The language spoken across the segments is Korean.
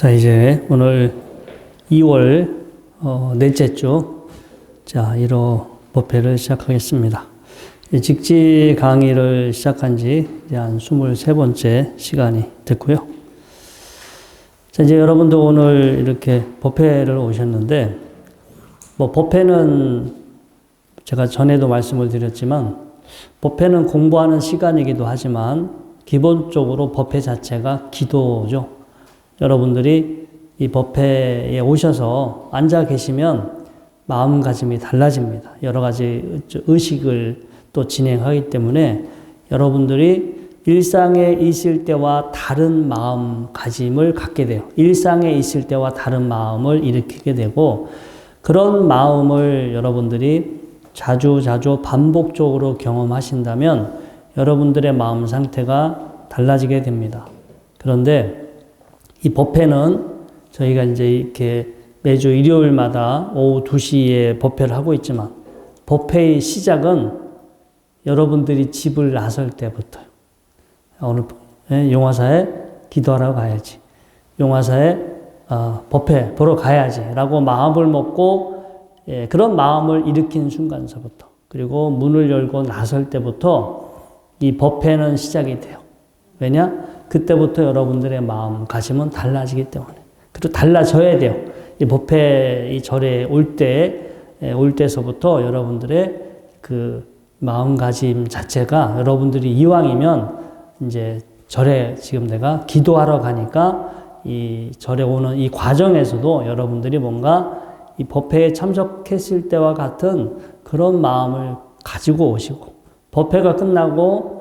자, 이제 오늘 2월 넷째 주, 자, 1호 법회를 시작하겠습니다. 직지 강의를 시작한 지 이제 한 23번째 시간이 됐고요. 자, 이제 여러분도 오늘 이렇게 법회를 오셨는데, 법회는 제가 전에도 말씀을 드렸지만, 법회는 공부하는 시간이기도 하지만, 기본적으로 법회 자체가 기도죠. 여러분들이 이 법회에 오셔서 앉아 계시면 마음가짐이 달라집니다. 여러 가지 의식을 또 진행하기 때문에 여러분들이 일상에 있을 때와 다른 마음가짐을 갖게 돼요. 일상에 있을 때와 다른 마음을 일으키게 되고, 그런 마음을 여러분들이 자주 반복적으로 경험하신다면 여러분들의 마음 상태가 달라지게 됩니다. 그런데 이 법회는 저희가 이제 이렇게 매주 일요일마다 오후 2시에 법회를 하고 있지만, 법회의 시작은 여러분들이 집을 나설 때부터요. 오늘 용화사에 기도하러 가야지. 용화사에 법회 보러 가야지. 라고 마음을 먹고, 그런 마음을 일으킨 순간서부터, 그리고 문을 열고 나설 때부터 이 법회는 시작이 돼요. 왜냐? 그때부터 여러분들의 마음가짐은 달라지기 때문에. 그리고 달라져야 돼요. 이 법회 이 절에 올 때서부터 여러분들의 그 마음가짐 자체가, 여러분들이 이왕이면 이제 절에 지금 내가 기도하러 가니까 이 절에 오는 이 과정에서도 여러분들이 뭔가 이 법회에 참석했을 때와 같은 그런 마음을 가지고 오시고, 법회가 끝나고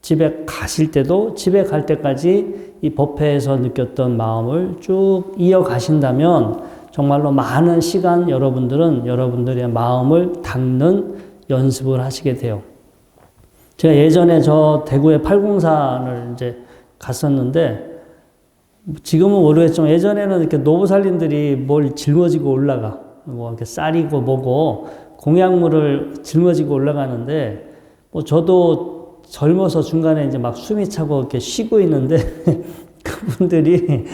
집에 가실 때도 집에 갈 때까지 이 법회에서 느꼈던 마음을 쭉 이어가신다면 정말로 많은 시간 여러분들은 여러분들의 마음을 닦는 연습을 하시게 돼요. 제가 예전에 저 대구의 팔공산을 이제 갔었는데, 지금은 모르겠지만 예전에는 이렇게 노부살림들이 뭘 짊어지고 올라가, 이렇게 쌀이고 뭐고 공약물을 짊어지고 올라가는데, 저도 젊어서 중간에 이제 막 숨이 차고 이렇게 쉬고 있는데 그분들이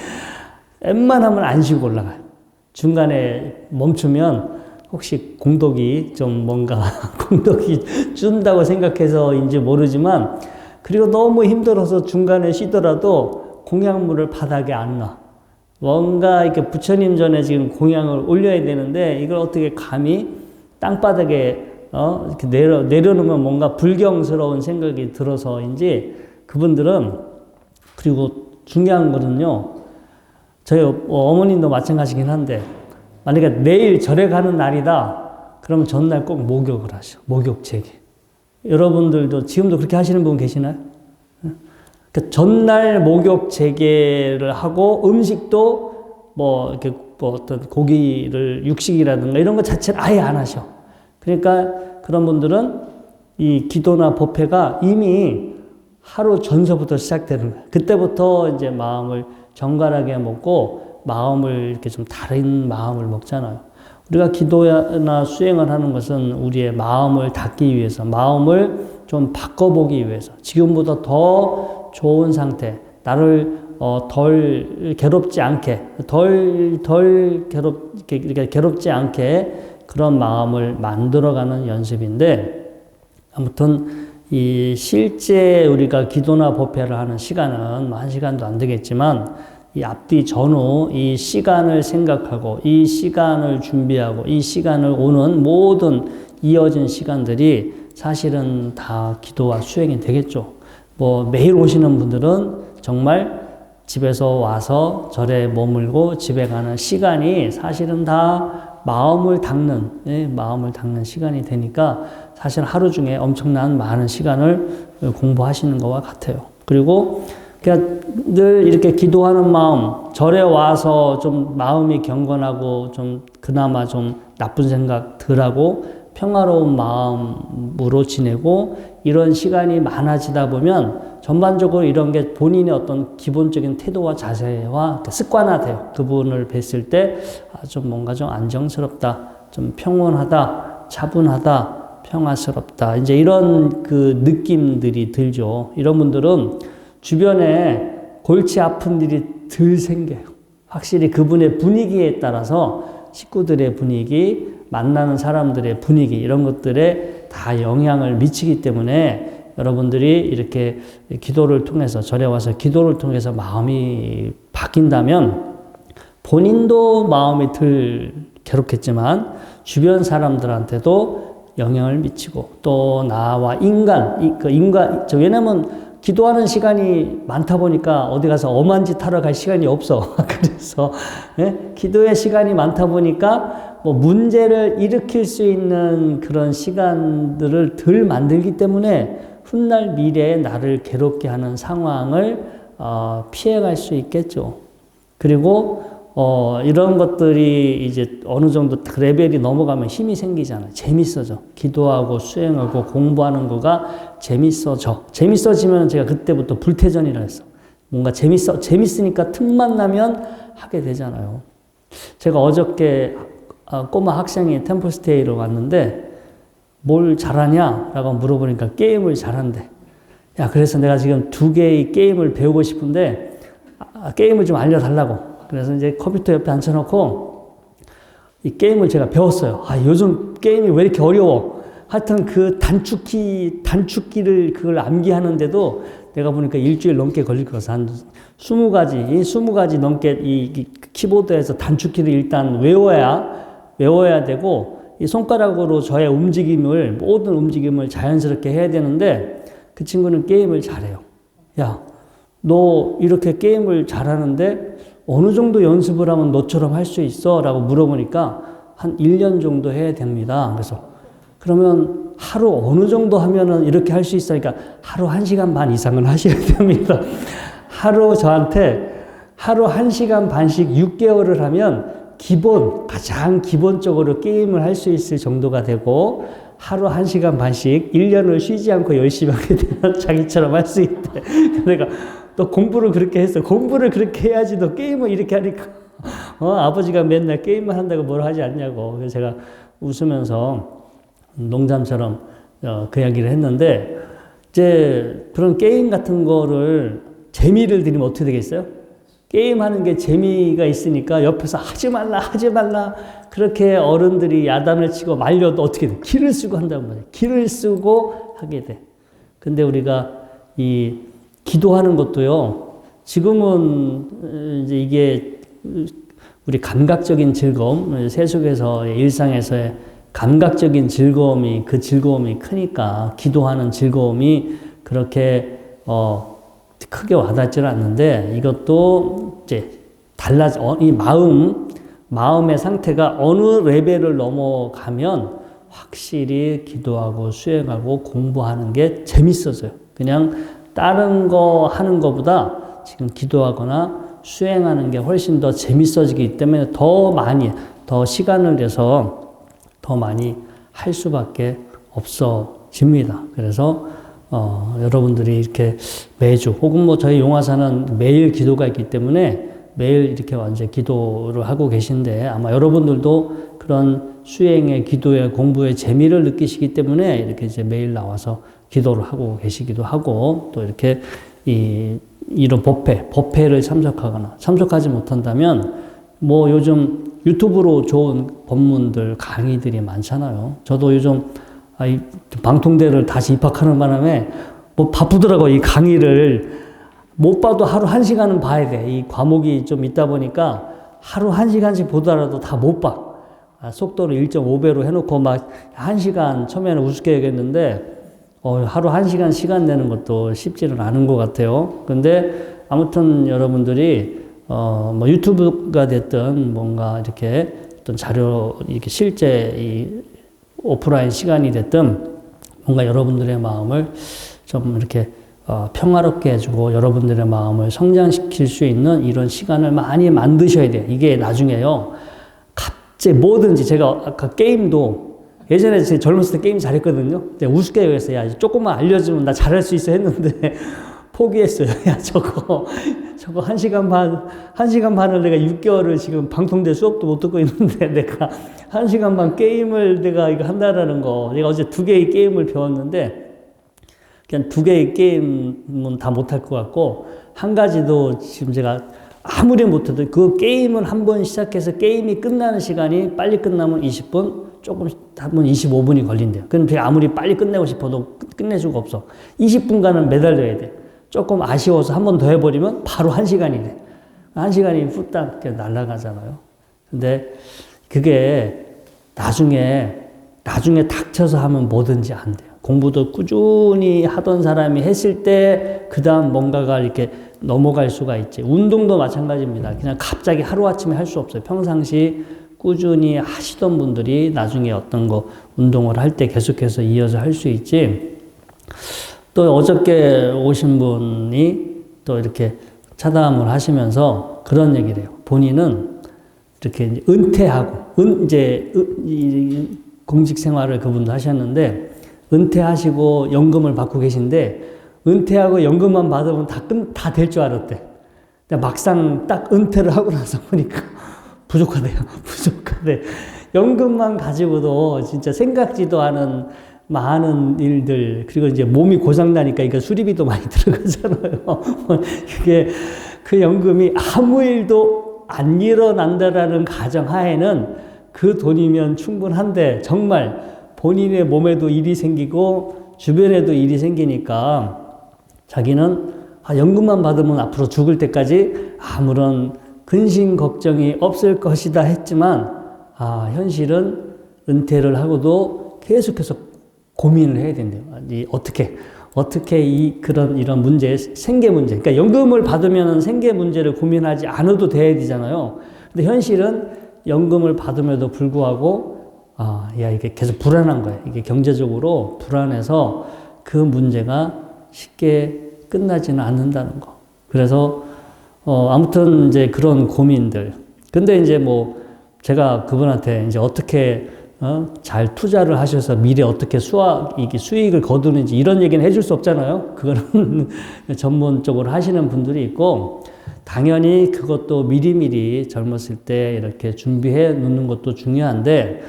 웬만하면 안 쉬고 올라가요. 중간에 멈추면 혹시 공덕이 좀 뭔가 공덕이 준다고 생각해서인지 모르지만, 그리고 너무 힘들어서 중간에 쉬더라도 공약물을 바닥에 안 놔. 뭔가 이렇게 부처님 전에 지금 공약을 올려야 되는데 이걸 어떻게 감히 땅바닥에 이렇게 내려놓으면 뭔가 불경스러운 생각이 들어서인지, 그분들은, 그리고 중요한 거는요, 저희 어머님도 마찬가지긴 한데, 만약에 내일 절에 가는 날이다, 그러면 전날 꼭 목욕을 하셔. 목욕 재개. 여러분들도 지금도 그렇게 하시는 분 계시나요? 그러니까 전날 목욕 재개를 하고, 음식도 이렇게 어떤 고기를, 육식이라든가 이런 것 자체를 아예 안 하셔. 그러니까 그런 분들은 이 기도나 법회가 이미 하루 전서부터 시작되는 거예요. 그때부터 이제 마음을 정갈하게 먹고, 마음을 이렇게 좀 다른 마음을 먹잖아요. 우리가 기도나 수행을 하는 것은 우리의 마음을 닦기 위해서, 마음을 좀 바꿔보기 위해서, 지금보다 더 좋은 상태, 나를 덜 괴롭지 않게, 괴롭지 않게 그런 마음을 만들어가는 연습인데, 아무튼 이 실제 우리가 기도나 법회를 하는 시간은 1시간도 안 되겠지만, 이 앞뒤 전후 이 시간을 생각하고, 이 시간을 준비하고, 이 시간을 오는 모든 이어진 시간들이 사실은 다 기도와 수행이 되겠죠. 매일 오시는 분들은 정말 집에서 와서 절에 머물고 집에 가는 시간이 사실은 다 마음을 닦는 시간이 되니까 사실 하루 중에 엄청난 많은 시간을 공부하시는 것과 같아요. 그리고 그냥 늘 이렇게 기도하는 마음, 절에 와서 좀 마음이 경건하고 좀 그나마 좀 나쁜 생각 덜하고 평화로운 마음으로 지내고, 이런 시간이 많아지다 보면 전반적으로 이런 게 본인의 어떤 기본적인 태도와 자세와 습관화돼요. 그분을 뵀을 때 좀 뭔가 좀 안정스럽다, 좀 평온하다, 차분하다, 평화스럽다, 이제 이런 그 느낌들이 들죠. 이런 분들은 주변에 골치 아픈 일이 덜 생겨요. 확실히 그분의 분위기에 따라서 식구들의 분위기, 만나는 사람들의 분위기 이런 것들에 다 영향을 미치기 때문에 여러분들이 이렇게 기도를 통해서 절에 와서 기도를 통해서 마음이 바뀐다면 본인도 마음이 덜 괴롭겠지만 주변 사람들한테도 영향을 미치고 또 나와 인간, 왜냐면 기도하는 시간이 많다 보니까 어디 가서 엄한 짓 하러 갈 시간이 없어. 그래서 기도의 시간이 많다 보니까 뭐 문제를 일으킬 수 있는 그런 시간들을 덜 만들기 때문에 훗날 미래에 나를 괴롭게 하는 상황을 피해갈 수 있겠죠. 그리고 이런 것들이 이제 어느 정도 레벨이 넘어가면 힘이 생기잖아요. 재밌어져. 기도하고 수행하고 공부하는 거가 재밌어지면 제가 그때부터 불태전이라 했어. 뭔가 재밌으니까 틈만 나면 하게 되잖아요. 제가 어저께 꼬마 학생이 템플스테이로 왔는데 뭘 잘하냐? 라고 물어보니까 게임을 잘한대. 야, 그래서 내가 지금 2개의 게임을 배우고 싶은데 게임을 좀 알려달라고. 그래서 이제 컴퓨터 옆에 앉혀놓고 이 게임을 제가 배웠어요. 요즘 게임이 왜 이렇게 어려워? 하여튼 그 단축키를 그걸 암기하는데도 내가 보니까 일주일 넘게 걸릴 것 같아서 한 20가지 넘게 이 키보드에서 단축키를 일단 외워야 되고 이 손가락으로 저의 모든 움직임을 자연스럽게 해야 되는데 그 친구는 게임을 잘해요. 야, 너 이렇게 게임을 잘하는데 어느 정도 연습을 하면 너처럼 할 수 있어? 라고 물어보니까 한 1년 정도 해야 됩니다. 그래서 그러면 하루 어느 정도 하면은 이렇게 할 수 있으니까 하루 1시간 반 이상은 하셔야 됩니다. 하루 1시간 반씩 6개월을 하면 가장 기본적으로 게임을 할 수 있을 정도가 되고 하루 1시간 반씩 1년을 쉬지 않고 열심히 하게 되면 자기처럼 할 수 있대. 내가 또 공부를 그렇게 했어. 공부를 그렇게 해야지 너 게임을 이렇게 하니까 아버지가 맨날 게임만 한다고 뭘 하지 않냐고. 그래서 제가 웃으면서 농담처럼 그 이야기를 했는데 이제 그런 게임 같은 거를 재미를 들이면 어떻게 되겠어요? 게임하는 게 재미가 있으니까 옆에서 하지 말라 그렇게 어른들이 야단을 치고 말려도 어떻게 돼? 기를 쓰고 한단 말이에요. 기를 쓰고 하게 돼. 근데 우리가 이 기도하는 것도요, 지금은 이제 이게 우리 감각적인 즐거움, 세속에서 일상에서의 감각적인 즐거움이 크니까 기도하는 즐거움이 그렇게 크게 와닿지는 않는데 이것도 이제 이 마음의 상태가 어느 레벨을 넘어가면 확실히 기도하고 수행하고 공부하는 게 재밌어져요. 그냥 다른 거 하는 것보다 지금 기도하거나 수행하는 게 훨씬 더 재밌어지기 때문에 더 시간을 내서 더 많이 할 수밖에 없어집니다. 그래서 여러분들이 이렇게 매주 혹은 뭐 저희 용화사는 매일 기도가 있기 때문에 매일 이렇게 완전 기도를 하고 계신데 아마 여러분들도 그런 수행의 기도의 공부의 재미를 느끼시기 때문에 이렇게 이제 매일 나와서 기도를 하고 계시기도 하고 또 이렇게 이런 법회를 참석하지 못한다면 뭐 요즘 유튜브로 좋은 법문들 강의들이 많잖아요. 저도 요즘 방통대를 다시 입학하는 바람에 뭐 바쁘더라고. 이 강의를 못 봐도 하루 1시간은 봐야 돼. 이 과목이 좀 있다 보니까 하루 1시간씩 보더라도 다 못 봐. 속도를 1.5배로 해놓고 막 1시간 처음에는 우습게 얘기했는데 하루 1시간 시간 내는 것도 쉽지는 않은 것 같아요. 근데 아무튼 여러분들이 뭐 유튜브가 됐든 뭔가 이렇게 어떤 자료 이렇게 실제 이 오프라인 시간이 됐든 뭔가 여러분들의 마음을 좀 이렇게 평화롭게 해주고 여러분들의 마음을 성장시킬 수 있는 이런 시간을 많이 만드셔야 돼요. 이게 나중에요. 갑자기 뭐든지 제가 아까 게임도 예전에 제 젊었을 때 게임 잘했거든요. 우습게 얘기했어요. 야, 조금만 알려주면 나 잘할 수 있어 했는데 포기했어요. 야, 저거 1시간 반을 내가 6개월을 지금 방통대 수업도 못 듣고 있는데 내가 1시간 반 게임을 내가 이거 한다라는 거. 내가 어제 2개의 게임을 배웠는데 그냥 2개의 게임은 다 못할 것 같고 한 가지도 지금 제가 아무리 못해도 그 게임을 한번 시작해서 게임이 끝나는 시간이 빨리 끝나면 20분, 조금 하면 25분이 걸린대요. 그럼 아무리 빨리 끝내고 싶어도 끝낼 수가 없어. 20분간은 매달려야 돼. 조금 아쉬워서 한 번 더 해버리면 바로 1시간이 돼. 1시간이 후딱 날아가잖아요. 근데 그게 나중에 닥쳐서 하면 뭐든지 안 돼요. 공부도 꾸준히 하던 사람이 했을 때 그 다음 뭔가가 이렇게 넘어갈 수가 있지. 운동도 마찬가지입니다. 그냥 갑자기 하루아침에 할 수 없어요. 평상시 꾸준히 하시던 분들이 나중에 어떤 거 운동을 할 때 계속해서 이어서 할 수 있지. 또 어저께 오신 분이 또 이렇게 차담을 하시면서 그런 얘기를 해요. 본인은 이렇게 은퇴하고, 이제 공직 생활을 그분도 하셨는데, 은퇴하시고 연금을 받고 계신데, 은퇴하고 연금만 받으면 다 될 줄 알았대. 근데 막상 딱 은퇴를 하고 나서 보니까 부족하대요. 부족하대. 연금만 가지고도 진짜 생각지도 않은 많은 일들, 그리고 이제 몸이 고장나니까 이거 수리비도 많이 들어가잖아요. 그게 그 연금이 아무 일도 안 일어난다라는 가정하에는 그 돈이면 충분한데 정말 본인의 몸에도 일이 생기고 주변에도 일이 생기니까 자기는 연금만 받으면 앞으로 죽을 때까지 아무런 근심 걱정이 없을 것이다 했지만 현실은 은퇴를 하고도 계속해서 고민을 해야 된대요. 어떻게 이런 문제, 생계 문제. 그러니까 연금을 받으면 생계 문제를 고민하지 않아도 돼야 되잖아요. 근데 현실은 연금을 받음에도 불구하고, 이게 계속 불안한 거예요. 이게 경제적으로 불안해서 그 문제가 쉽게 끝나지는 않는다는 거. 그래서, 아무튼 이제 그런 고민들. 근데 이제 제가 그분한테 이제 어떻게 잘 투자를 하셔서 미래 어떻게 수익을 거두는지 이런 얘기는 해줄 수 없잖아요. 그거는 전문적으로 하시는 분들이 있고, 당연히 그것도 미리미리 젊었을 때 이렇게 준비해 놓는 것도 중요한데,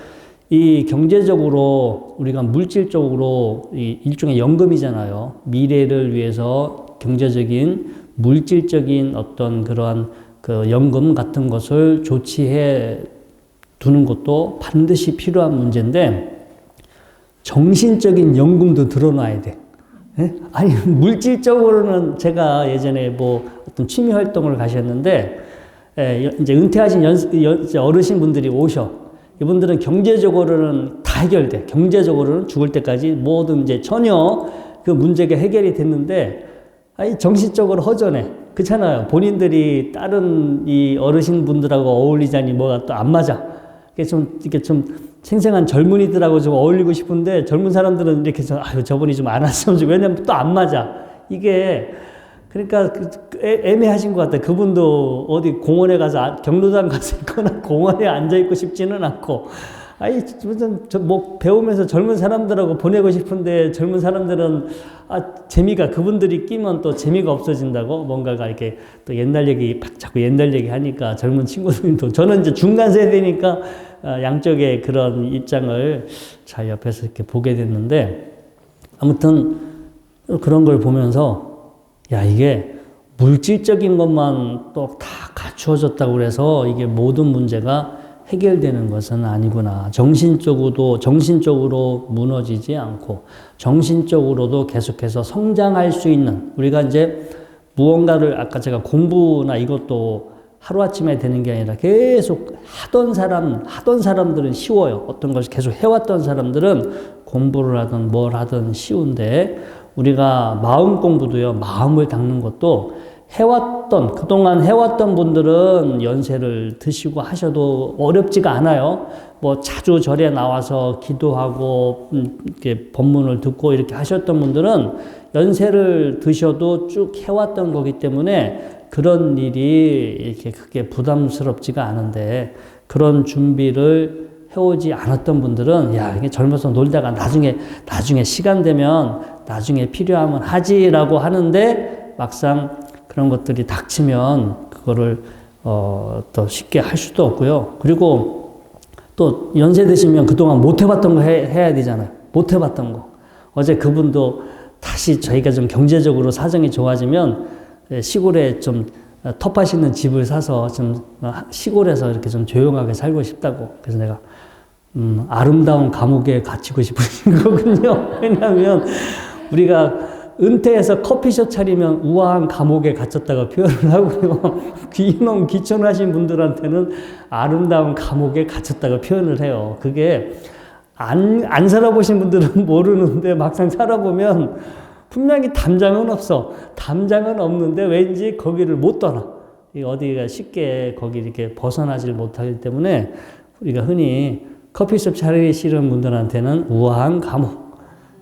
이 경제적으로 우리가 물질적으로 일종의 연금이잖아요. 미래를 위해서 경제적인 물질적인 어떤 그러한 그 연금 같은 것을 조치해 두는 것도 반드시 필요한 문제인데, 정신적인 연금도 들어놔야 돼. 예? 아니, 물질적으로는 제가 예전에 어떤 취미 활동을 가셨는데, 이제 은퇴하신 어르신 분들이 오셔. 이분들은 경제적으로는 다 해결돼. 경제적으로는 죽을 때까지 모든 이제 전혀 그 문제가 해결이 됐는데, 정신적으로 허전해. 그렇잖아요. 본인들이 다른 이 어르신 분들하고 어울리자니 뭐가 또 안 맞아. 이게 좀 생생한 젊은이들하고 좀 어울리고 싶은데 젊은 사람들은 이렇게 저분이 좀 안 왔으면 좋겠어. 왜냐면 또 안 맞아. 이게 그러니까 애매하신 것 같아요. 그분도 어디 공원에 가서 경로당 가서 있거나 공원에 앉아 있고 싶지는 않고, 배우면서 젊은 사람들하고 보내고 싶은데 젊은 사람들은 재미가, 그분들이 끼면 또 재미가 없어진다고, 뭔가가 이렇게 또 옛날 얘기 자꾸 옛날 얘기 하니까 젊은 친구들도, 저는 이제 중간 세대니까 양쪽의 그런 입장을 잘 옆에서 이렇게 보게 됐는데, 아무튼 그런 걸 보면서 이게 물질적인 것만 또 다 갖추어졌다고 그래서 이게 모든 문제가 해결되는 것은 아니구나. 정신적으로 무너지지 않고 정신적으로도 계속해서 성장할 수 있는, 우리가 이제 무언가를 아까 제가 공부나 이것도 하루아침에 되는 게 아니라 계속 하던 사람들은 쉬워요. 어떤 것을 계속 해왔던 사람들은 공부를 하든 뭘 하든 쉬운데, 우리가 마음 공부도요, 마음을 닦는 것도 그동안 해왔던 분들은 연세를 드시고 하셔도 어렵지가 않아요. 자주 절에 나와서 기도하고, 이렇게 법문을 듣고 이렇게 하셨던 분들은 연세를 드셔도 쭉 해왔던 거기 때문에 그런 일이 이렇게 크게 부담스럽지가 않은데, 그런 준비를 해오지 않았던 분들은 이게 젊어서 놀다가 나중에 시간 되면 나중에 필요하면 하지라고 하는데, 막상 그런 것들이 닥치면 그거를 또 쉽게 할 수도 없고요. 그리고 또 연세 드시면 그동안 못 해봤던 거 해야 되잖아요. 못 해봤던 거. 어제 그분도 다시 저희가 좀 경제적으로 사정이 좋아지면 시골에 좀 텃밭 있는 집을 사서 좀 시골에서 이렇게 좀 조용하게 살고 싶다고. 그래서 내가 아름다운 감옥에 갇히고 싶으신 거군요. 왜냐하면 우리가 은퇴해서 커피숍 차리면 우아한 감옥에 갇혔다고 표현을 하고요. 귀농 귀촌하신 분들한테는 아름다운 감옥에 갇혔다고 표현을 해요. 그게 안 살아보신 분들은 모르는데 막상 살아보면 분명히 담장은 없어. 담장은 없는데 왠지 거기를 못 떠나. 어디가 쉽게 거기 이렇게 벗어나질 못하기 때문에 우리가 흔히 커피숍 차리시는 분들한테는 우아한 감옥.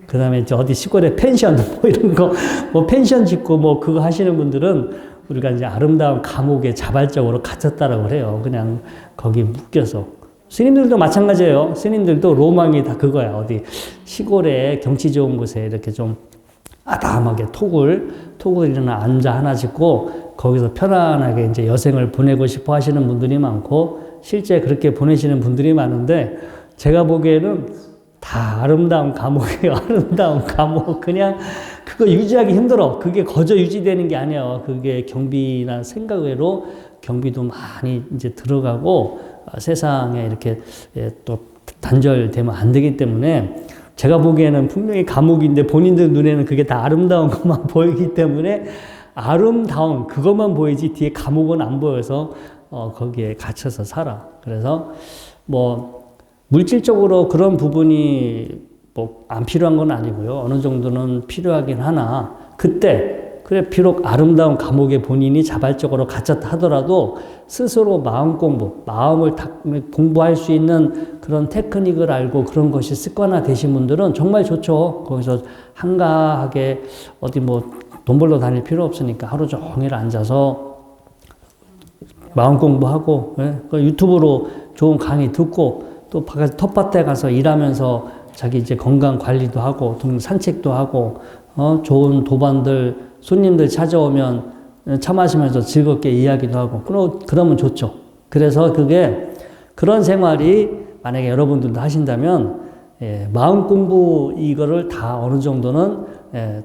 그 다음에 이제 어디 시골에 펜션, 뭐 이런 거, 뭐 펜션 짓고 뭐 그거 하시는 분들은 우리가 이제 아름다운 감옥에 자발적으로 갇혔다라고 해요. 그냥 거기 묶여서. 스님들도 마찬가지예요. 스님들도 로망이 다 그거야. 어디 시골에 경치 좋은 곳에 이렇게 좀 아담하게 토굴이나 앉아 하나 짓고 거기서 편안하게 이제 여생을 보내고 싶어 하시는 분들이 많고 실제 그렇게 보내시는 분들이 많은데 제가 보기에는 다 아름다운 감옥이에요. 아름다운 감옥. 그냥 그거 유지하기 힘들어. 그게 거저 유지되는 게 아니에요. 그게 경비나 생각 외로 경비도 많이 이제 들어가고 세상에 이렇게 또 단절되면 안 되기 때문에 제가 보기에는 분명히 감옥인데 본인들 눈에는 그게 다 아름다운 것만 보이기 때문에 아름다운 그것만 보이지 뒤에 감옥은 안 보여서 거기에 갇혀서 살아. 그래서 뭐 물질적으로 그런 부분이 뭐 안 필요한 건 아니고요. 어느 정도는 필요하긴 하나 그때 그래 비록 아름다운 감옥에 본인이 자발적으로 갇혔다 하더라도 스스로 마음 공부, 마음을 공부할 수 있는 그런 테크닉을 알고 그런 것이 습관화 되신 분들은 정말 좋죠. 거기서 한가하게 어디 뭐 돈 벌러 다닐 필요 없으니까 하루 종일 앉아서 마음 공부하고 유튜브로 좋은 강의 듣고 또 바깥 텃밭에 가서 일하면서 자기 이제 건강 관리도 하고 산책도 하고 좋은 도반들 손님들 찾아오면 차 마시면서 즐겁게 이야기도 하고 그러면 좋죠. 그래서 그게 그런 생활이 만약에 여러분들도 하신다면 마음 공부 이거를 다 어느 정도는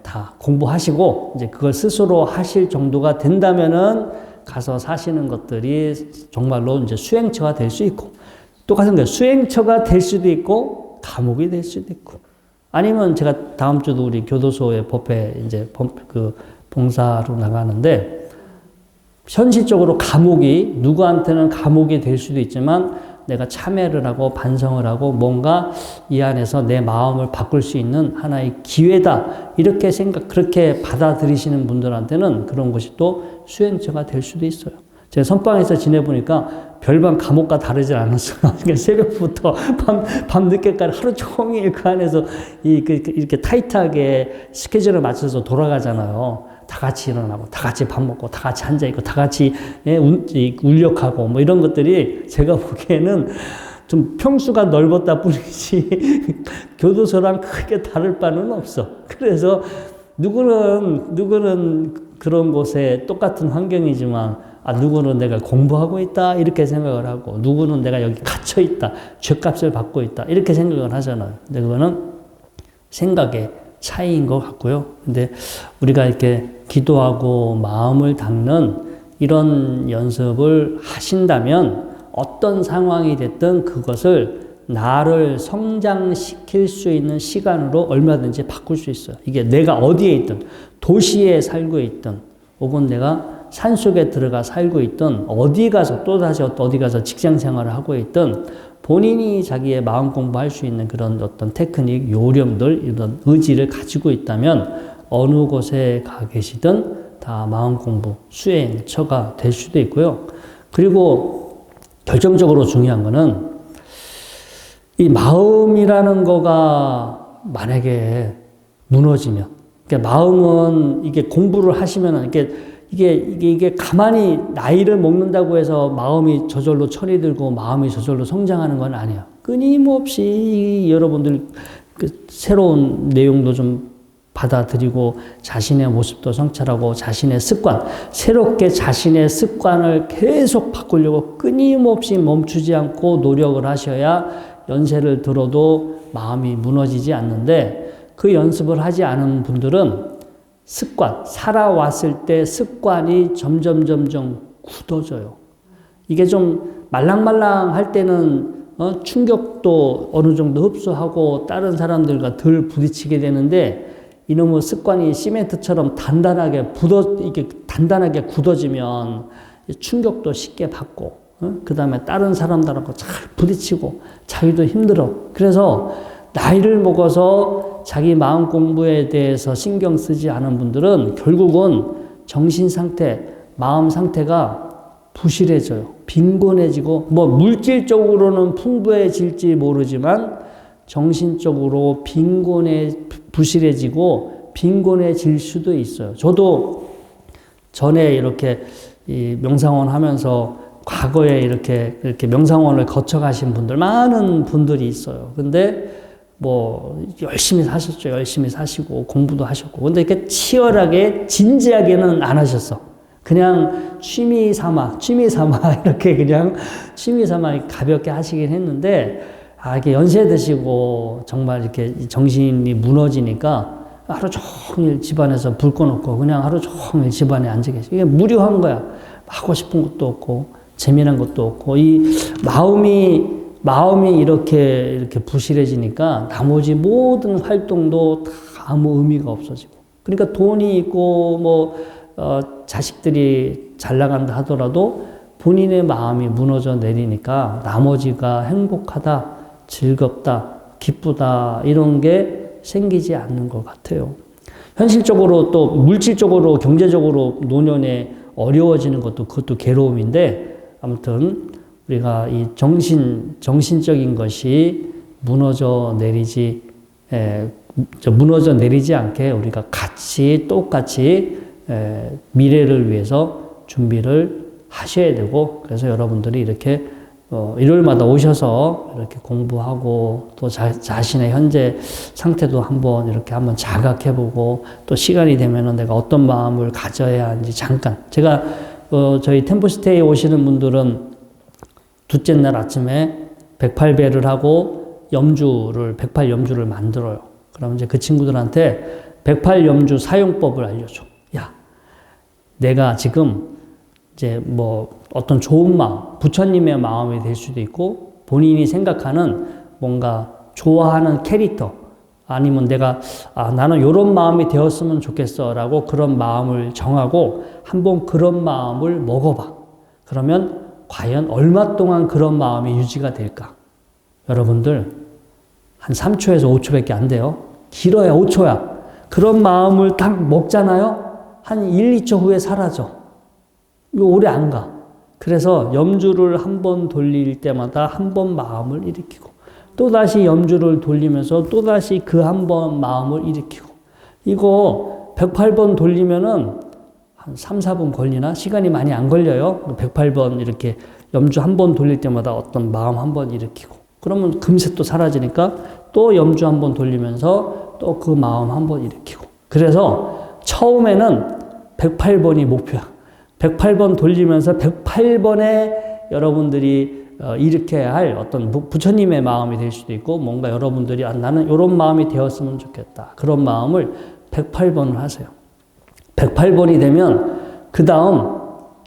다 공부하시고 이제 그걸 스스로 하실 정도가 된다면은 가서 사시는 것들이 정말로 이제 수행처가 될 수 있고 똑같은 거예요. 수행처가 될 수도 있고 감옥이 될 수도 있고 아니면 제가 다음 주도 우리 교도소의 법회 이제 그 봉사로 나가는데 현실적으로 감옥이 누구한테는 감옥이 될 수도 있지만 내가 참회를 하고 반성을 하고 뭔가 이 안에서 내 마음을 바꿀 수 있는 하나의 기회다 이렇게 그렇게 받아들이시는 분들한테는 그런 것이 또 수행처가 될 수도 있어요. 제가 선방에서 지내보니까 별반 감옥과 다르지 않았어요. 그러니까 새벽부터 밤 늦게까지 하루 종일 그 안에서 이렇게 타이트하게 스케줄을 맞춰서 돌아가잖아요. 다 같이 일어나고, 다 같이 밥 먹고, 다 같이 앉아있고, 다 같이 울력하고, 뭐 이런 것들이 제가 보기에는 좀 평수가 넓었다 뿐이지, 교도소랑 크게 다를 바는 없어. 그래서 누구는 그런 곳에 똑같은 환경이지만, 누구는 내가 공부하고 있다, 이렇게 생각을 하고, 누구는 내가 여기 갇혀 있다, 죗값을 받고 있다, 이렇게 생각을 하잖아요. 근데 그거는 생각의 차이인 것 같고요. 근데 우리가 이렇게 기도하고 마음을 닦는 이런 연습을 하신다면 어떤 상황이 됐든 그것을 나를 성장시킬 수 있는 시간으로 얼마든지 바꿀 수 있어요. 이게 내가 어디에 있든 도시에 살고 있든 혹은 내가 산속에 들어가 살고 있든 어디 가서 또다시 어디 가서 직장 생활을 하고 있든 본인이 자기의 마음 공부할 수 있는 그런 어떤 테크닉, 요령들, 이런 의지를 가지고 있다면 어느 곳에 가 계시든 다 마음 공부, 수행처가 될 수도 있고요. 그리고 결정적으로 중요한 거는 이 마음이라는 거가 만약에 무너지면, 그러니까 마음은 이게 공부를 하시면 이게 가만히 나이를 먹는다고 해서 마음이 저절로 철이 들고 마음이 저절로 성장하는 건 아니에요. 끊임없이 여러분들 그 새로운 내용도 좀 받아들이고 자신의 모습도 성찰하고 자신의 습관, 새롭게 자신의 습관을 계속 바꾸려고 끊임없이 멈추지 않고 노력을 하셔야 연세를 들어도 마음이 무너지지 않는데 그 연습을 하지 않은 분들은 습관, 살아왔을 때 습관이 점점 굳어져요. 이게 좀 말랑말랑 할 때는 충격도 어느 정도 흡수하고 다른 사람들과 덜 부딪히게 되는데 이놈의 습관이 시멘트처럼 이게 단단하게 굳어지면 충격도 쉽게 받고, 그 다음에 다른 사람들하고 잘 부딪히고 자기도 힘들어. 그래서 나이를 먹어서 자기 마음 공부에 대해서 신경 쓰지 않은 분들은 결국은 정신 상태, 마음 상태가 부실해져요. 빈곤해지고, 뭐 물질적으로는 풍부해질지 모르지만 정신적으로 부실해지고 빈곤해질 수도 있어요. 저도 전에 이렇게 이 명상원 하면서 과거에 이렇게 명상원을 거쳐가신 분들, 많은 분들이 있어요. 근데 뭐 열심히 사셨죠. 열심히 사시고 공부도 하셨고. 근데 이렇게 치열하게 진지하게는 안 하셨어. 그냥 취미 삼아 이렇게 그냥 취미 삼아 가볍게 하시긴 했는데, 이게 연세 드시고 정말 이렇게 정신이 무너지니까 하루 종일 집안에서 불 꺼놓고 그냥 하루 종일 집안에 앉아 계시고, 이게 무료한 거야. 하고 싶은 것도 없고 재미난 것도 없고, 이 마음이 이렇게 부실해지니까 나머지 모든 활동도 다 아무 의미가 없어지고, 그러니까 돈이 있고 자식들이 잘 나간다 하더라도 본인의 마음이 무너져 내리니까 나머지가 행복하다, 즐겁다, 기쁘다 이런 게 생기지 않는 것 같아요. 현실적으로 또 물질적으로 경제적으로 노년에 어려워지는 그것도 괴로움인데, 아무튼 우리가 이 정신적인 것이 무너져 내리지 않게 우리가 똑같이 미래를 위해서 준비를 하셔야 되고, 그래서 여러분들이 이렇게 일요일마다 오셔서 이렇게 공부하고 또 자신의 현재 상태도 한번 자각해보고, 또 시간이 되면은 내가 어떤 마음을 가져야 하는지 잠깐, 제가 저희 템포스테이에 오시는 분들은 둘째 날 아침에 108배를 하고 108염주를 만들어요. 그럼 이제 그 친구들한테 108염주 사용법을 알려줘. 야, 내가 지금 이제 뭐 어떤 좋은 마음, 부처님의 마음이 될 수도 있고, 본인이 생각하는 뭔가 좋아하는 캐릭터, 아니면 내가 나는 이런 마음이 되었으면 좋겠어 라고 그런 마음을 정하고 한번 그런 마음을 먹어봐. 그러면 과연 얼마 동안 그런 마음이 유지가 될까? 여러분들 한 3초에서 5초밖에 안 돼요. 길어야 5초야. 그런 마음을 딱 먹잖아요. 한 1, 2초 후에 사라져. 이거 오래 안 가. 그래서 염주를 한 번 돌릴 때마다 한 번 마음을 일으키고, 또다시 염주를 돌리면서 또다시 그 한 번 마음을 일으키고, 이거 108번 돌리면은 한 3, 4분 걸리나? 시간이 많이 안 걸려요. 108번 이렇게 염주 한 번 돌릴 때마다 어떤 마음 한 번 일으키고, 그러면 금세 또 사라지니까 또 염주 한 번 돌리면서 또 그 마음 한 번 일으키고. 그래서 처음에는 108번이 목표야. 108번 돌리면서 108번에 여러분들이 일으켜야 할 어떤 부처님의 마음이 될 수도 있고, 뭔가 여러분들이 나는 이런 마음이 되었으면 좋겠다, 그런 마음을 108번을 하세요. 108번이 되면 그 다음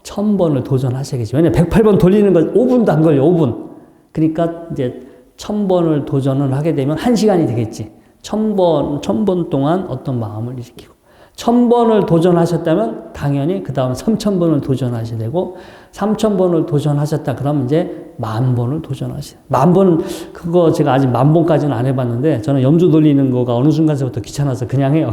1000번을 도전하셔야겠죠. 왜냐면 108번 돌리는 거 5분도 안 걸려. 5분. 그러니까 이제 1000번을 도전을 하게 되면 1시간이 되겠지. 1000번 동안 어떤 마음을 일으키고, 1000번을 도전하셨다면 당연히 그 다음 3000번을 도전하셔야 되고, 3000번을 도전하셨다 그러면 이제 10,000번을 도전하셔야 돼요. 10,000번, 그거 제가 아직 10,000번까지는 안 해봤는데, 저는 염주 돌리는 거가 어느 순간서부터 귀찮아서 그냥 해요.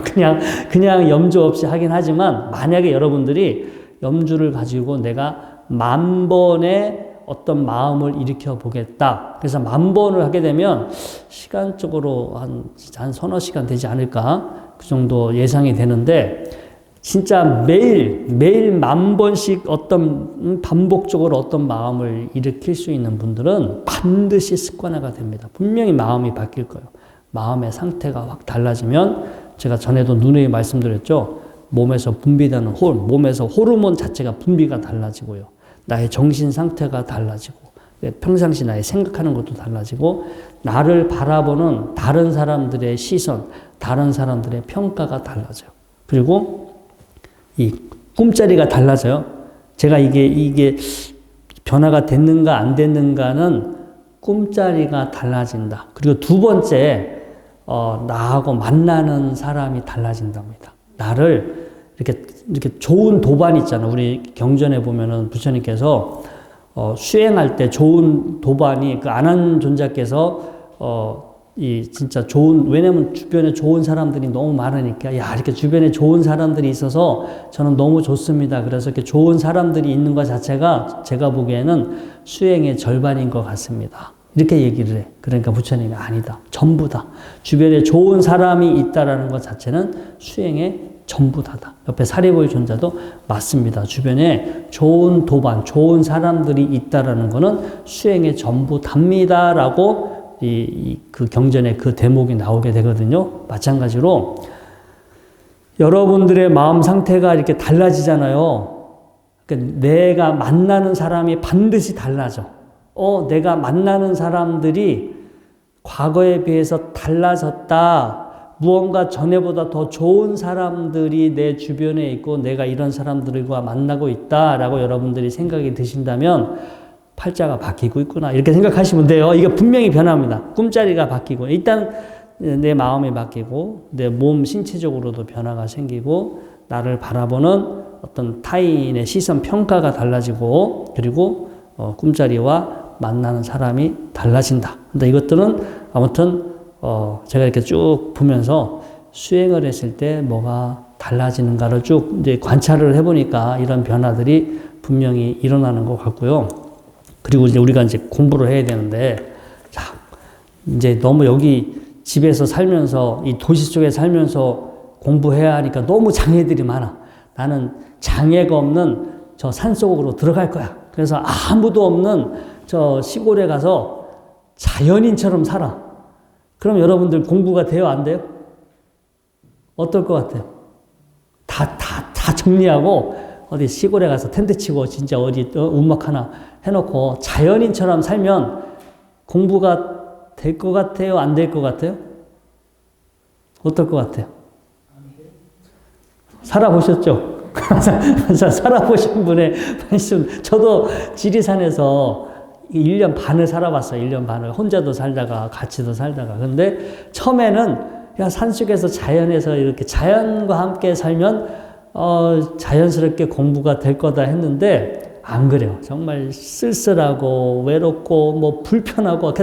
그냥 염주 없이 하긴 하지만, 만약에 여러분들이 염주를 가지고 내가 10,000번의 어떤 마음을 일으켜 보겠다, 그래서 10,000번을 하게 되면 시간적으로 한 서너 시간 되지 않을까, 그 정도 예상이 되는데, 진짜 매일 10,000번씩 어떤 반복적으로 어떤 마음을 일으킬 수 있는 분들은 반드시 습관화가 됩니다. 분명히 마음이 바뀔 거예요. 마음의 상태가 확 달라지면, 제가 전에도 누누이 말씀드렸죠. 몸에서 분비되는 몸에서 호르몬 자체가 분비가 달라지고요. 나의 정신 상태가 달라지고, 평상시 나의 생각하는 것도 달라지고, 나를 바라보는 다른 사람들의 시선, 다른 사람들의 평가가 달라져요. 그리고 이 꿈자리가 달라져요. 제가 이게 변화가 됐는가 안 됐는가는 꿈자리가 달라진다. 그리고 두 번째, 나하고 만나는 사람이 달라진답니다. 나를 이렇게 좋은 도반 있잖아. 우리 경전에 보면은 부처님께서 수행할 때 좋은 도반이 그 안한존자께서 진짜 왜냐면 주변에 좋은 사람들이 너무 많으니까, 이렇게 주변에 좋은 사람들이 있어서 저는 너무 좋습니다. 그래서 이렇게 좋은 사람들이 있는 것 자체가 제가 보기에는 수행의 절반인 것 같습니다. 이렇게 얘기를 해. 그러니까 부처님이 아니다. 전부다. 주변에 좋은 사람이 있다라는 것 자체는 수행의 전부다다. 옆에 사리보이 존자도 맞습니다. 주변에 좋은 도반, 좋은 사람들이 있다라는 것은 수행의 전부답니다라고 그 경전에 그 대목이 나오게 되거든요. 마찬가지로 여러분들의 마음 상태가 이렇게 달라지잖아요. 그러니까 내가 만나는 사람이 반드시 달라져. 내가 만나는 사람들이 과거에 비해서 달라졌다. 무언가 전에보다 더 좋은 사람들이 내 주변에 있고 내가 이런 사람들과 만나고 있다라고 여러분들이 생각이 드신다면 팔자가 바뀌고 있구나 이렇게 생각하시면 돼요. 이게 분명히 변합니다. 꿈자리가 바뀌고 일단 내 마음이 바뀌고 내 몸 신체적으로도 변화가 생기고 나를 바라보는 어떤 타인의 시선 평가가 달라지고 그리고 꿈자리와 만나는 사람이 달라진다. 근데 이것들은 아무튼 제가 이렇게 쭉 보면서 수행을 했을 때 뭐가 달라지는가를 쭉 이제 관찰을 해보니까 이런 변화들이 분명히 일어나는 것 같고요. 그리고 이제 우리가 이제 공부를 해야 되는데, 자, 이제 너무 여기 집에서 살면서 이 도시 속에 살면서 공부해야 하니까 너무 장애들이 많아. 나는 장애가 없는 저 산속으로 들어갈 거야. 그래서 아무도 없는 저 시골에 가서 자연인처럼 살아. 그럼 여러분들 공부가 돼요? 안 돼요? 어떨 것 같아요? 다 정리하고 어디 시골에 가서 텐트 치고 진짜 어디 움막 하나 해놓고 자연인처럼 살면 공부가 될 것 같아요? 안 될 것 같아요? 어떨 것 같아요? 살아보셨죠? 살아보신 분의 말씀. 저도 지리산에서 1년 반을 살아봤어요. 1년 반을. 혼자도 살다가 같이도 살다가. 근데 처음에는 그냥 산속에서 자연에서 이렇게 자연과 함께 살면 자연스럽게 공부가 될 거다 했는데 안 그래요. 정말 쓸쓸하고 외롭고 뭐 불편하고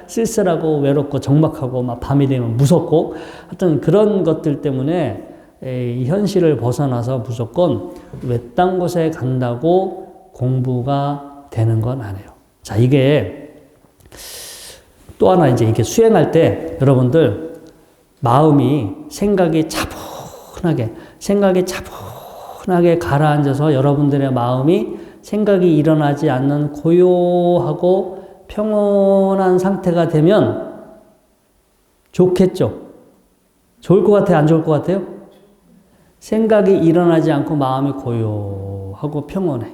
쓸쓸하고 외롭고 적막하고 막 밤이 되면 무섭고 하여튼 그런 것들 때문에 이 현실을 벗어나서 무조건 외딴 곳에 간다고 공부가 되는 건 아니에요. 자, 이게 또 하나 이제 이게 수행할 때 여러분들 마음이 생각이 차분하게 가라앉아서 여러분들의 마음이 생각이 일어나지 않는 고요하고 평온한 상태가 되면 좋겠죠? 좋을 것 같아요? 안 좋을 것 같아요? 생각이 일어나지 않고 마음이 고요하고 평온해.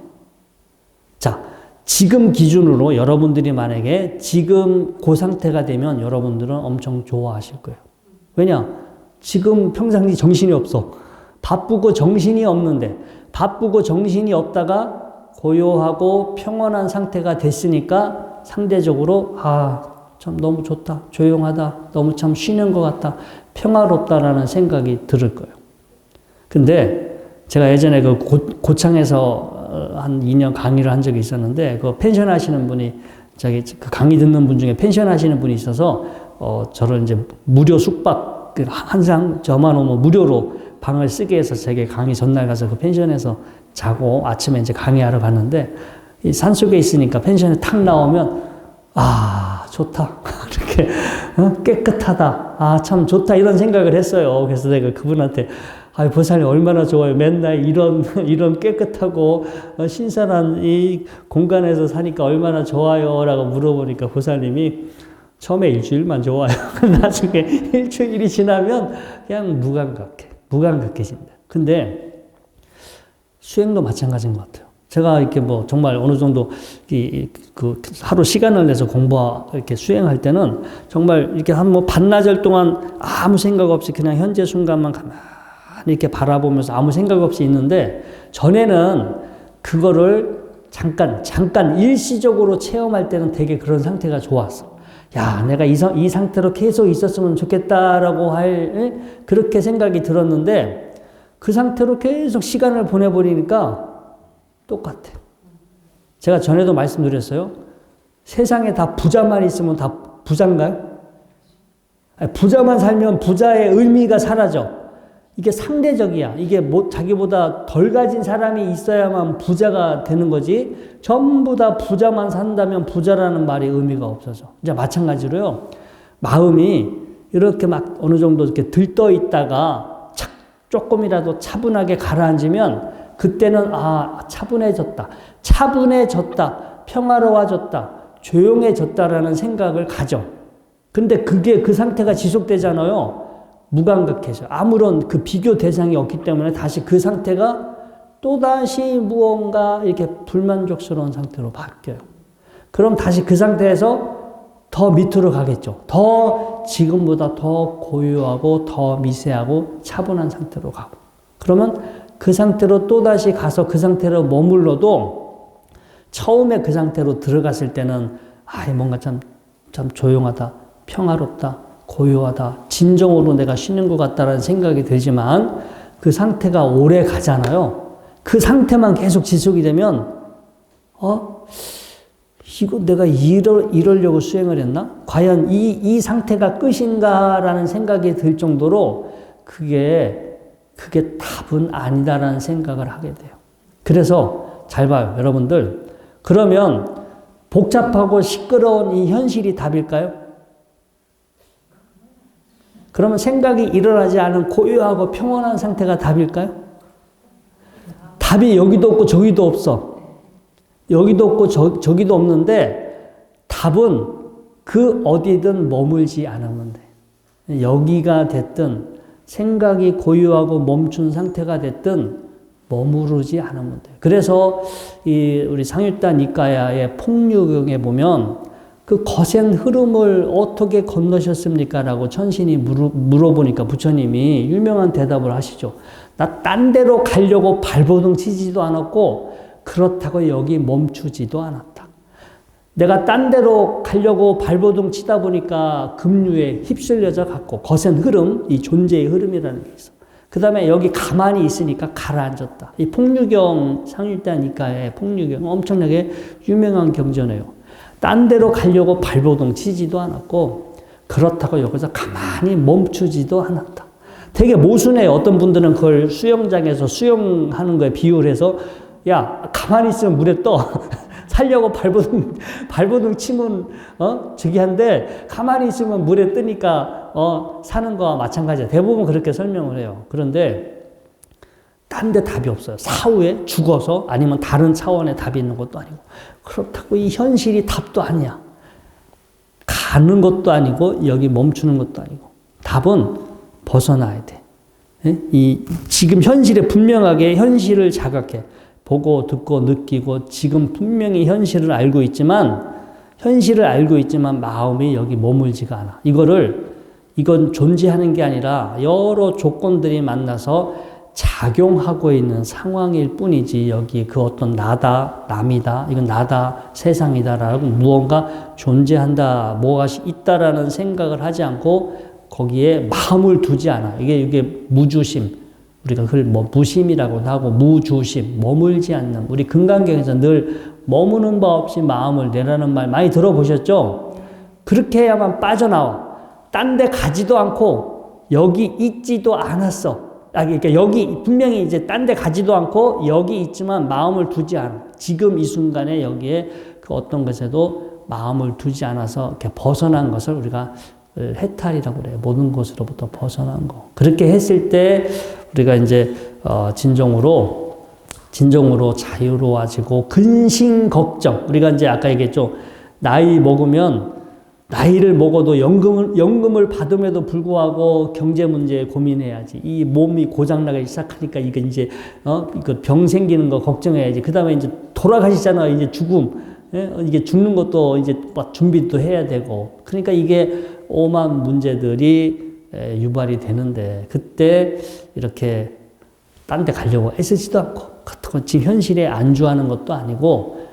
자, 지금 기준으로 여러분들이 만약에 지금 그 상태가 되면 여러분들은 엄청 좋아하실 거예요. 왜냐? 지금 평상시 정신이 없어. 바쁘고 정신이 없는데 바쁘고 정신이 없다가 고요하고 평온한 상태가 됐으니까 상대적으로 참 너무 좋다. 조용하다. 너무 참 쉬는 것 같다. 평화롭다라는 생각이 들을 거예요. 근데 제가 예전에 그 고창에서 한 2년 강의를 한 적이 있었는데 그 펜션 하시는 분이 그 강의 듣는 분 중에 펜션 하시는 분이 있어서 저를 이제 무료 숙박 항상 저만 오면 무료로 방을 쓰게 해서 제게 강의 전날 가서 그 펜션에서 자고 아침에 이제 강의하러 갔는데 이 산속에 있으니까 펜션에 탁 나오면 좋다. 이렇게 깨끗하다. 참 좋다 이런 생각을 했어요. 그래서 내가 그분한테 보살님 얼마나 좋아요. 맨날 이런 깨끗하고 신선한 이 공간에서 사니까 얼마나 좋아요. 라고 물어보니까 보살님이 처음에 일주일만 좋아요. 나중에 일주일이 지나면 그냥 무감각해집니다. 근데 수행도 마찬가지인 것 같아요. 제가 이렇게 뭐 정말 어느 정도 그 하루 시간을 내서 이렇게 수행할 때는 정말 이렇게 한 반나절 동안 아무 생각 없이 그냥 현재 순간만 가만히 이렇게 바라보면서 아무 생각 없이 있는데 전에는 그거를 잠깐 일시적으로 체험할 때는 되게 그런 상태가 좋았어. 야, 내가 이 상태로 계속 있었으면 좋겠다라고 그렇게 생각이 들었는데 그 상태로 계속 시간을 보내버리니까 똑같아. 제가 전에도 말씀드렸어요. 세상에 다 부자만 있으면 다 부자인가요? 아니, 부자만 살면 부자의 의미가 사라져. 이게 상대적이야. 이게 자기보다 덜 가진 사람이 있어야만 부자가 되는 거지. 전부 다 부자만 산다면 부자라는 말이 의미가 없어져. 이제 마찬가지로요. 마음이 이렇게 막 어느 정도 이렇게 들떠 있다가 조금이라도 차분하게 가라앉으면 그때는 차분해졌다. 평화로워졌다. 조용해졌다라는 생각을 가져. 근데 그 상태가 지속되잖아요. 무감각해져. 아무런 그 비교 대상이 없기 때문에 다시 그 상태가 또다시 무언가 이렇게 불만족스러운 상태로 바뀌어요. 그럼 다시 그 상태에서 더 밑으로 가겠죠. 더 지금보다 더 고요하고 더 미세하고 차분한 상태로 가고. 그러면 그 상태로 또다시 가서 그 상태로 머물러도 처음에 그 상태로 들어갔을 때는 뭔가 참 조용하다. 평화롭다. 고요하다. 진정으로 내가 쉬는 것 같다라는 생각이 들지만 그 상태가 오래 가잖아요. 그 상태만 계속 지속이 되면 이거 내가 이러려고 수행을 했나? 과연 이 상태가 끝인가라는 생각이 들 정도로 그게 답은 아니다라는 생각을 하게 돼요. 그래서 잘 봐요, 여러분들. 그러면 복잡하고 시끄러운 이 현실이 답일까요? 그러면 생각이 일어나지 않은 고요하고 평온한 상태가 답일까요? 답이 여기도 없고 저기도 없어. 여기도 없고 저기도 없는데 답은 그 어디든 머물지 않으면 돼. 여기가 됐든 생각이 고요하고 멈춘 상태가 됐든 머무르지 않으면 돼. 그래서 우리 상유타 니까야의 폭류경에 보면 그 거센 흐름을 어떻게 건너셨습니까? 라고 천신이 물어보니까 부처님이 유명한 대답을 하시죠. 나 딴 데로 가려고 발버둥 치지도 않았고 그렇다고 여기 멈추지도 않았다. 내가 딴 데로 가려고 발버둥 치다 보니까 급류에 휩쓸려져 갔고 거센 흐름, 이 존재의 흐름이라는 게 있어. 그 다음에 여기 가만히 있으니까 가라앉았다. 이 폭류경, 상유타 니까야의 폭류경 엄청나게 유명한 경전이에요. 딴 데로 가려고 발버둥 치지도 않았고 그렇다고 여기서 가만히 멈추지도 않았다. 되게 모순해요. 어떤 분들은 그걸 수영장에서 수영하는 거에 비유를 해서 야 가만히 있으면 물에 떠. 살려고 발버둥 치면 저기 한데 가만히 있으면 물에 뜨니까 사는 거와 마찬가지야. 대부분 그렇게 설명을 해요. 그런데 딴 데 답이 없어요. 사후에 죽어서 아니면 다른 차원의 답이 있는 것도 아니고 그렇다고 이 현실이 답도 아니야. 가는 것도 아니고 여기 멈추는 것도 아니고 답은 벗어나야 돼. 지금 현실에 분명하게 현실을 자각해. 보고 듣고 느끼고 지금 분명히 현실을 알고 있지만 마음이 여기 머물지가 않아. 이건 존재하는 게 아니라 여러 조건들이 만나서 작용하고 있는 상황일 뿐이지 여기 그 어떤 나다, 남이다, 이건 나다, 세상이다라고 무언가 존재한다, 뭐가 있다라는 생각을 하지 않고 거기에 마음을 두지 않아. 이게 무주심, 우리가 그걸 무심이라고도 하고 무주심, 머물지 않는. 우리 금강경에서 늘 머무는 바 없이 마음을 내라는 말 많이 들어보셨죠? 그렇게 해야만 빠져나와. 딴 데 가지도 않고 여기 있지도 않았어. 그러니까 여기 분명히 이제 딴 데 가지도 않고 여기 있지만 마음을 두지 않아. 지금 이 순간에 여기에 그 어떤 것에도 마음을 두지 않아서 이렇게 벗어난 것을 우리가 해탈이라고 그래요. 모든 것으로부터 벗어난 거. 그렇게 했을 때 우리가 이제 진정으로 자유로워지고 근심 걱정. 우리가 이제 아까 얘기했죠. 나이를 먹어도 연금을 받음에도 불구하고 경제 문제에 고민해야지. 이 몸이 고장나기 시작하니까 이거 이제, 이거 병 생기는 거 걱정해야지. 그 다음에 이제 돌아가시잖아요. 이제 죽음. 이게 죽는 것도 이제 막 준비도 해야 되고. 그러니까 이게 오만 문제들이 유발이 되는데 그때 이렇게 딴 데 가려고 애쓰지도 않고 같은 거 지금 현실에 안주하는 것도 아니고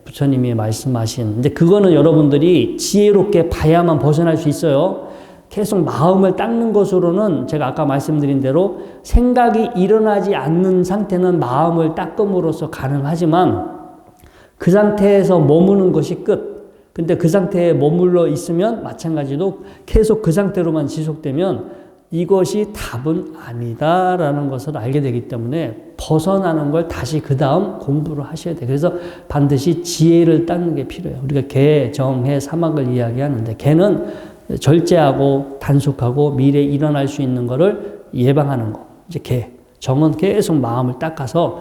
부처님이 말씀하신 근데 그거는 여러분들이 지혜롭게 봐야만 벗어날 수 있어요. 계속 마음을 닦는 것으로는 제가 아까 말씀드린 대로 생각이 일어나지 않는 상태는 마음을 닦음으로써 가능하지만 그 상태에서 머무는 것이 끝. 근데 그 상태에 머물러 있으면 마찬가지로 계속 그 상태로만 지속되면 이것이 답은 아니다라는 것을 알게 되기 때문에 벗어나는 걸 다시 그 다음 공부를 하셔야 돼요. 그래서 반드시 지혜를 닦는 게 필요해요. 우리가 개, 정, 해, 사막을 이야기하는데 개는 절제하고 단속하고 미래에 일어날 수 있는 거를 예방하는 거. 이제 개. 정은 계속 마음을 닦아서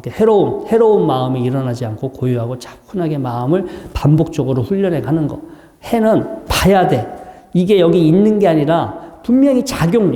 해로운 마음이 일어나지 않고 고요하고 차분하게 마음을 반복적으로 훈련해 가는 거. 해는 봐야 돼. 이게 여기 있는 게 아니라 분명히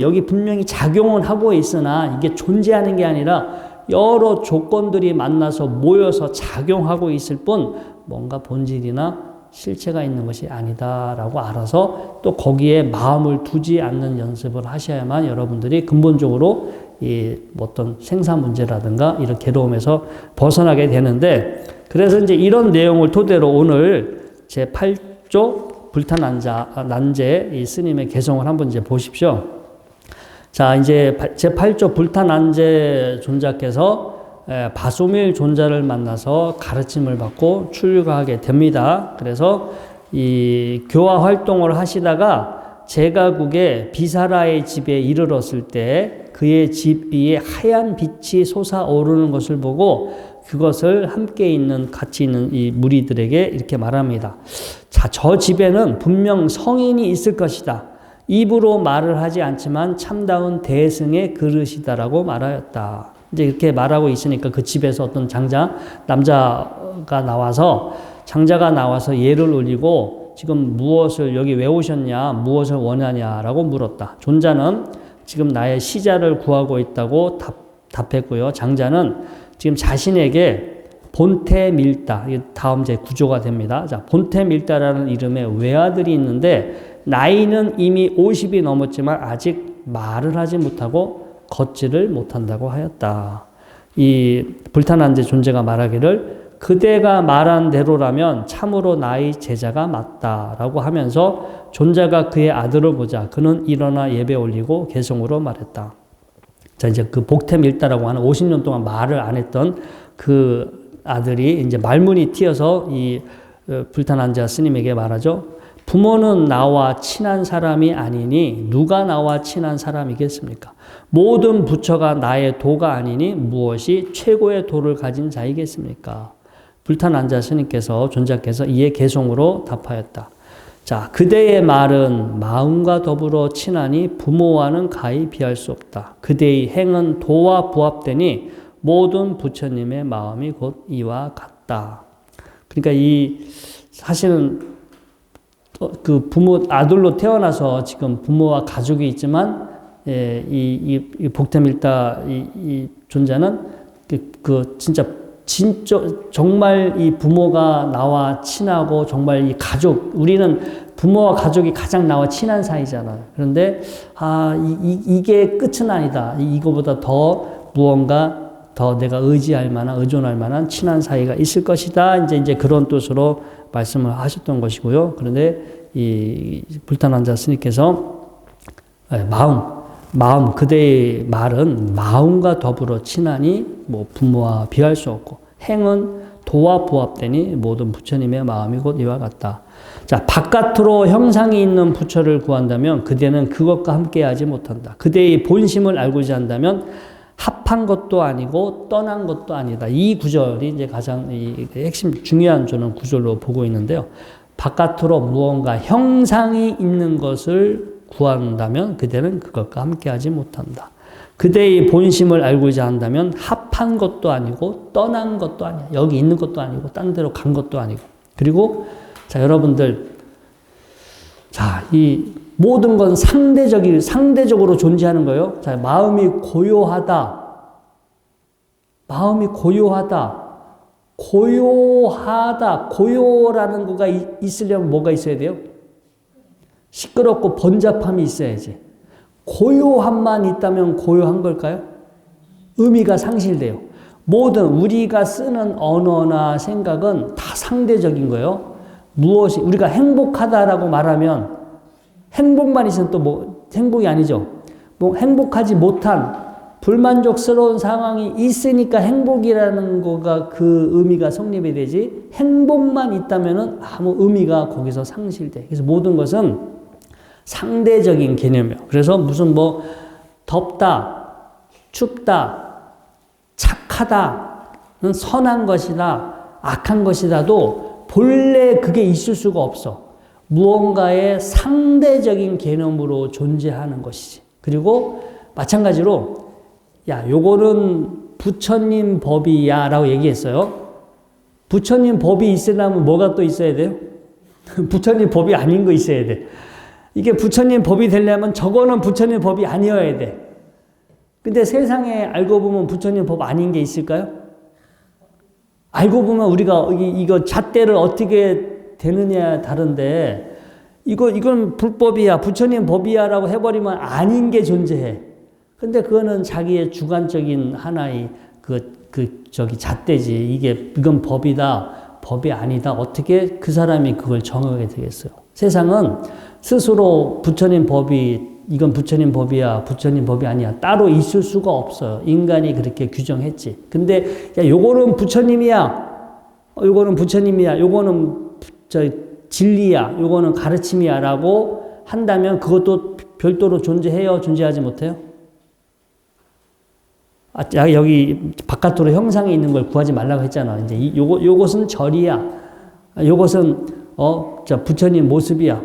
여기 분명히 작용은 하고 있으나 이게 존재하는 게 아니라 여러 조건들이 만나서 모여서 작용하고 있을 뿐 뭔가 본질이나 실체가 있는 것이 아니다라고 알아서 또 거기에 마음을 두지 않는 연습을 하셔야만 여러분들이 근본적으로 이 어떤 생사 문제라든가 이런 괴로움에서 벗어나게 되는데 그래서 이제 이런 내용을 토대로 오늘 제 8조 불탄난제 이 스님의 개성을 한번 이제 보십시오. 자, 이제 제 8조 불탄난제 존자께서 바소밀 존자를 만나서 가르침을 받고 출가하게 됩니다. 그래서 이 교화 활동을 하시다가 제가국의 비사라의 집에 이르렀을 때 그의 집 위에 하얀 빛이 솟아오르는 것을 보고 그것을 같이 있는 이 무리들에게 이렇게 말합니다. 자, 저 집에는 분명 성인이 있을 것이다. 입으로 말을 하지 않지만 참다운 대승의 그릇이다라고 말하였다. 이제 이렇게 말하고 있으니까 그 집에서 어떤 남자가 나와서 예를 올리고 지금 여기 왜 오셨냐, 무엇을 원하냐라고 물었다. 존자는 지금 나의 시자를 구하고 있다고 답했고요. 장자는 지금 자신에게 본태밀다, 다음 제 구조가 됩니다. 자, 본태밀다라는 이름의 외아들이 있는데 나이는 이미 50이 넘었지만 아직 말을 하지 못하고 걷지를 못한다고 하였다. 이 불탄난제 존재가 말하기를 그대가 말한 대로라면 참으로 나의 제자가 맞다라고 하면서 존자가 그의 아들을 보자 그는 일어나 예배 올리고 개성으로 말했다. 자, 이제 그 복태밀다라고 하는 50년 동안 말을 안 했던 그 아들이 이제 말문이 튀어서 이 불탄난제 스님에게 말하죠. 부모는 나와 친한 사람이 아니니 누가 나와 친한 사람이겠습니까? 모든 부처가 나의 도가 아니니 무엇이 최고의 도를 가진 자이겠습니까? 불탄난제 스님께서 존자께서 이에 개송으로 답하였다. 자, 그대의 말은 마음과 더불어 친하니 부모와는 가히 비할 수 없다. 그대의 행은 도와 부합되니 모든 부처님의 마음이 곧 이와 같다. 그러니까 사실은 그 아들로 태어나서 지금 부모와 가족이 있지만, 이 복태밀다 이 존재는 진짜 정말 이 부모가 나와 친하고 정말 이 가족, 우리는 부모와 가족이 가장 나와 친한 사이잖아요. 그런데, 이게 끝은 아니다. 이거보다 더 무언가 더 내가 의존할 만한 친한 사이가 있을 것이다. 이제 그런 뜻으로 말씀을 하셨던 것이고요. 그런데 이 불탄난제 스님께서 그대의 말은 마음과 더불어 친하니 부모와 비할 수 없고 행은 도와 부합되니 모든 부처님의 마음이 곧 이와 같다. 자, 바깥으로 형상이 있는 부처를 구한다면 그대는 그것과 함께하지 못한다. 그대의 본심을 알고자 한다면 합한 것도 아니고 떠난 것도 아니다. 이 구절이 이제 가장 핵심 중요한 저는 구절로 보고 있는데요. 바깥으로 무언가 형상이 있는 것을 구한다면 그대는 그것과 함께하지 못한다. 그대의 본심을 알고자 한다면 합한 것도 아니고 떠난 것도 아니야. 여기 있는 것도 아니고 딴 데로 간 것도 아니고. 그리고 자, 여러분들, 자, 이 모든 건 상대적으로 존재하는 거예요. 자, 마음이 고요하다. 고요라는 거가 있으려면 뭐가 있어야 돼요? 시끄럽고 번잡함이 있어야지. 고요함만 있다면 고요한 걸까요? 의미가 상실돼요. 모든 우리가 쓰는 언어나 생각은 다 상대적인 거예요. 무엇이 우리가 행복하다라고 말하면 행복만 있으면 또 뭐 행복이 아니죠. 뭐 행복하지 못한 불만족스러운 상황이 있으니까 행복이라는 거가 그 의미가 성립이 되지, 행복만 있다면은 아무 의미가 거기서 상실돼. 그래서 모든 것은 상대적인 개념이에요. 그래서 무슨 뭐 덥다, 춥다, 착하다는 선한 것이다, 악한 것이다도 본래 그게 있을 수가 없어. 무언가의 상대적인 개념으로 존재하는 것이지. 그리고 마찬가지로 야, 요거는 부처님 법이야 라고 얘기했어요. 부처님 법이 있으려면 뭐가 또 있어야 돼요? 부처님 법이 아닌 거 있어야 돼. 이게 부처님 법이 되려면 저거는 부처님 법이 아니어야 돼. 근데 세상에 알고 보면 부처님 법 아닌 게 있을까요? 알고 보면 우리가 이거 잣대를 어떻게 되느냐 다른데, 이건 불법이야, 부처님 법이야 라고 해버리면 아닌 게 존재해. 근데 그거는 자기의 주관적인 하나의 잣대지. 이건 법이다, 법이 아니다. 어떻게 그 사람이 그걸 정하게 되겠어요? 세상은 스스로 부처님 법이, 이건 부처님 법이야, 부처님 법이 아니야, 따로 있을 수가 없어요. 인간이 그렇게 규정했지. 근데 야, 요거는 부처님이야, 요거는 부처님이야, 요거는 진리야, 요거는 가르침이야 라고 한다면 그것도 별도로 존재해요, 존재하지 못해요? 여기 바깥으로 형상이 있는 걸 구하지 말라고 했잖아. 이제 요것은 절이야, 요것은 부처님 모습이야.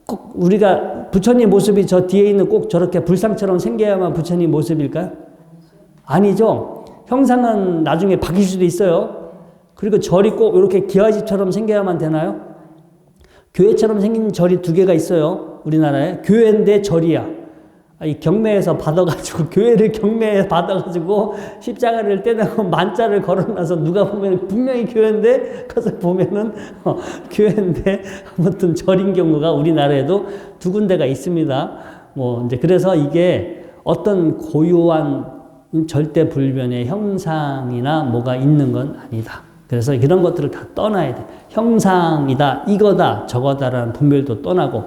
꼭 우리가 부처님 모습이 저 뒤에 있는 꼭 저렇게 불상처럼 생겨야만 부처님 모습일까요? 아니죠. 형상은 나중에 바뀔 수도 있어요. 그리고 절이 꼭 이렇게 기와집처럼 생겨야만 되나요? 교회처럼 생긴 절이 두 개가 있어요. 우리나라에. 교회인데 절이야. 이 경매에서 받아가지고, 교회를 경매에 받아가지고 십자가를 떼내고 만자를 걸어놔서 누가 보면 분명히 교회인데 가서 보면은 교회인데 아무튼 절인 경우가 우리나라에도 두 군데가 있습니다. 뭐 이제 그래서 이게 어떤 고유한 절대 불변의 형상이나 뭐가 있는 건 아니다. 그래서 이런 것들을 다 떠나야 돼. 형상이다, 이거다, 저거다라는 분별도 떠나고,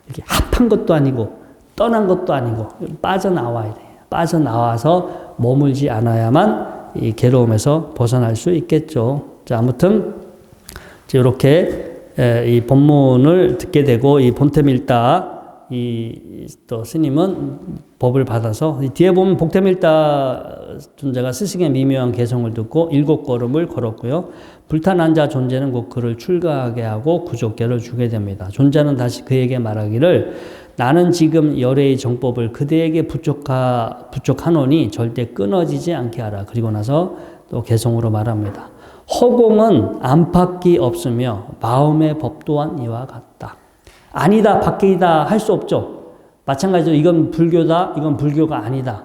이렇게 합한 것도 아니고 떠난 것도 아니고 빠져나와야 돼요. 빠져나와서 머물지 않아야만 이 괴로움에서 벗어날 수 있겠죠. 자, 아무튼 이렇게 이 본문을 듣게 되고, 이 본태밀다 또 스님은 법을 받아서 뒤에 보면 복태밀다 존재가 스승의 미묘한 개성을 듣고 7걸음을 걸었고요. 불탄한 자 존재는 곧 그를 출가하게 하고 구족계를 주게 됩니다. 존재는 다시 그에게 말하기를 나는 지금 열애의 정법을 그대에게 부족하노니 절대 끊어지지 않게 하라. 그리고 나서 또 개성으로 말합니다. 허공은 안팎이 없으며 마음의 법 또한 이와 같다. 아니다, 밖이다 할 수 없죠. 마찬가지로 이건 불교다, 이건 불교가 아니다.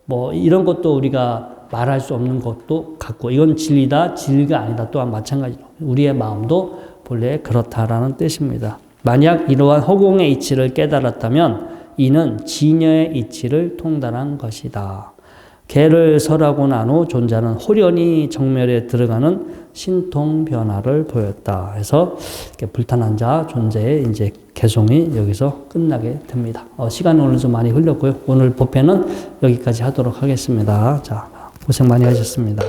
뭐 이런 것도 우리가 말할 수 없는 것도 같고, 이건 진리다, 진리가 아니다 또한 마찬가지로 우리의 마음도 본래 그렇다라는 뜻입니다. 만약 이러한 허공의 이치를 깨달았다면 이는 진여의 이치를 통달한 것이다. 개를 설하고 난 후 존재는 호련히 정멸에 들어가는 신통 변화를 보였다. 해서 이렇게 불탄한 자 존재의 이제 개송이 여기서 끝나게 됩니다. 시간이 오늘 좀 많이 흘렸고요. 오늘 법회는 여기까지 하도록 하겠습니다. 자, 고생 많이 하셨습니다.